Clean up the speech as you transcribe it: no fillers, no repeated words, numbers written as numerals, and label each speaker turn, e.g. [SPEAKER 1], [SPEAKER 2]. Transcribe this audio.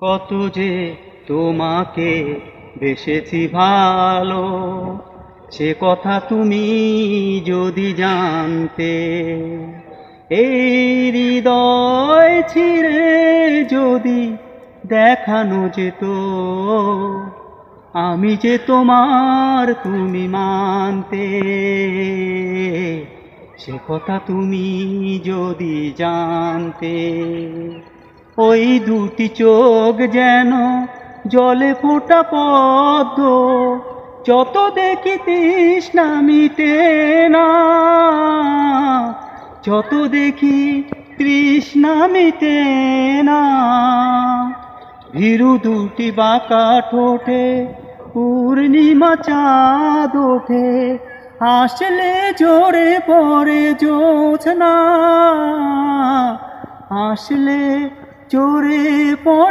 [SPEAKER 1] কত যে তোমাকে বেসেছি ভালো, সে কথা তুমি যদি জানতে। এই হৃদয় ছিঁড়ে যদি দেখানো যেত, আমি যে তোমার তুমি মানতে। সে কথা তুমি যদি জানতে। ওই দুটি চোখ যেন জলে ফোঁটা পদ্ম, যত দেখি তৃষ্ণা মিটে না, যত দেখি তৃষ্ণা মিটে না। ভীরু দুটি বাঁকা ঠোঁটে পূর্ণিমা চাঁদ ওঠে, আসলে জোরে পড়ে জোছনা, আসলে জোরে পড়ে